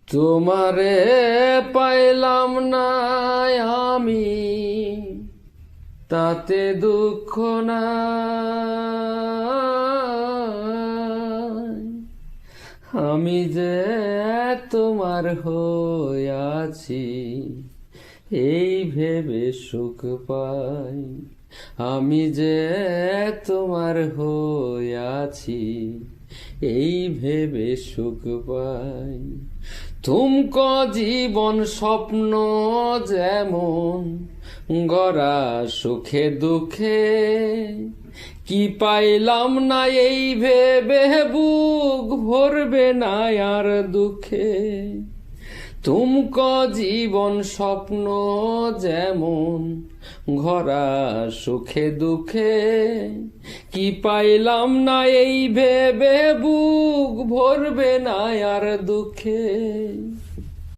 তোমারে পাইলাম না আমি, তাতে দুঃখ নাই। আমি যে তোমার হইয়াছি, এই ভেবে সুখ পাই। আমি যে তোমার হইয়াছি, এই ভেবে সুখ পাই। তুমকো জীবন স্বপ্ন যেমন গড়া সুখে দুঃখে, কি পাইলাম না এই ভেবে বুক ভরবে না আর দুঃখে। তুমকো জীবন স্বপ্ন যেমন গড়া সুখে দুঃখে, কি পাইলাম না এই ভেবে বুক ভরবে না আর দুঃখে।